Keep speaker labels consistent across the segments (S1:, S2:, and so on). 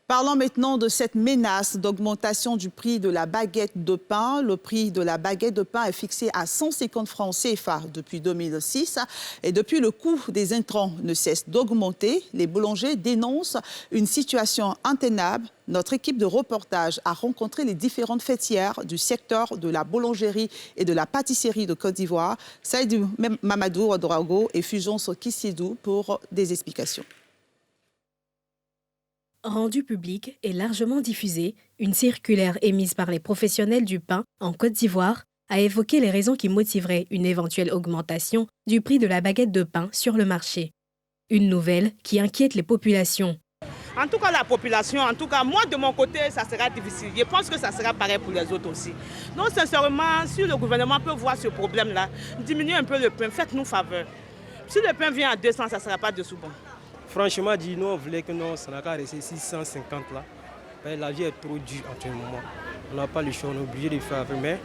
S1: Parlons maintenant de cette menace d'augmentation du prix de la baguette de pain. Le prix de la baguette de pain est fixé à 150 francs CFA depuis 2006. Et depuis, le coût des intrants ne cesse d'augmenter. Les boulangers dénoncent une situation intenable. Notre équipe de reportage a rencontré les différentes fêtières du secteur de la boulangerie et de la pâtisserie de Côte d'Ivoire. Saïdou Mamadou Ouedraogo et Fulgence Kissidou pour des explications.
S2: Rendue publique et largement diffusée, une circulaire émise par les professionnels du pain en Côte d'Ivoire a évoqué les raisons qui motiveraient une éventuelle augmentation du prix de la baguette de pain sur le marché. Une nouvelle qui inquiète les populations.
S3: En tout cas, la population, moi de mon côté, ça sera difficile. Je pense que ça sera pareil pour les autres aussi. Donc sincèrement, si le gouvernement peut voir ce problème-là, diminuer un peu le pain, faites-nous faveur. Si le pain vient à 200, ça ne sera pas de sous-bon.
S4: Franchement, nous, on voulait que non, ça n'a qu'à rester 650 là. La vie est trop dure actuellement. On n'a pas le choix, on est obligé de faire avec. Mais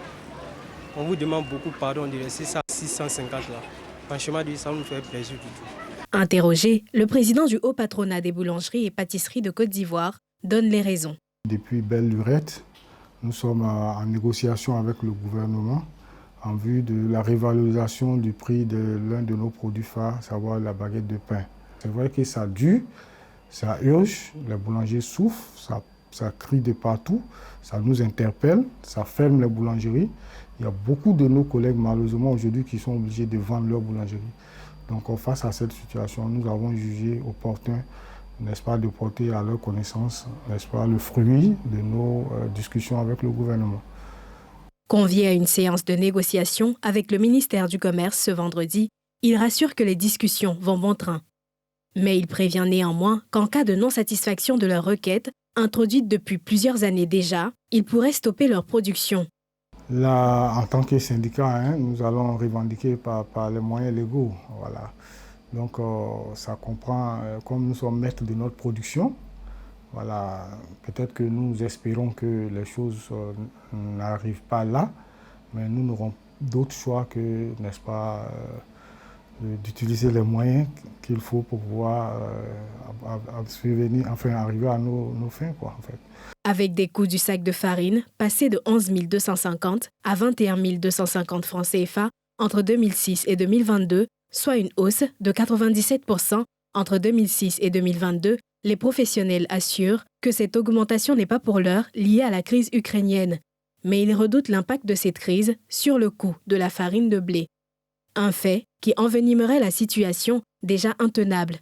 S4: on vous demande beaucoup pardon de rester ça à 650 là. Franchement, ça nous fait plaisir du tout.
S2: Interrogé, le président du haut patronat des boulangeries et pâtisseries de Côte d'Ivoire donne les raisons.
S5: Depuis belle lurette, nous sommes en négociation avec le gouvernement en vue de la révalorisation du prix de l'un de nos produits phares, à savoir la baguette de pain. C'est vrai que ça dure, ça urge, les boulangers souffrent, ça crie de partout, ça nous interpelle, ça ferme les boulangeries. Il y a beaucoup de nos collègues, malheureusement, aujourd'hui, qui sont obligés de vendre leur boulangerie. Donc, face à cette situation, nous avons jugé opportun, n'est-ce pas, de porter à leur connaissance, n'est-ce pas, le fruit de nos discussions avec le gouvernement.
S2: Convié à une séance de négociation avec le ministère du Commerce ce vendredi, il rassure que les discussions vont bon train. Mais il prévient néanmoins qu'en cas de non-satisfaction de leur requête, introduite depuis plusieurs années déjà, ils pourraient stopper leur production.
S5: Là, en tant que syndicat, nous allons revendiquer par les moyens légaux. Voilà. Donc, ça comprend, comme nous sommes maîtres de notre production, voilà, peut-être que nous espérons que les choses n'arrivent pas là, mais nous n'aurons d'autre choix que, n'est-ce pas, d'utiliser les moyens qu'il faut pour pouvoir arriver à nos fins, quoi, en fait.
S2: Avec des coûts du sac de farine passés de 11 250 à 21 250 francs CFA entre 2006 et 2022, soit une hausse de 97% entre 2006 et 2022, les professionnels assurent que cette augmentation n'est pas pour l'heure liée à la crise ukrainienne, mais ils redoutent l'impact de cette crise sur le coût de la farine de blé. Un fait qui envenimerait la situation déjà intenable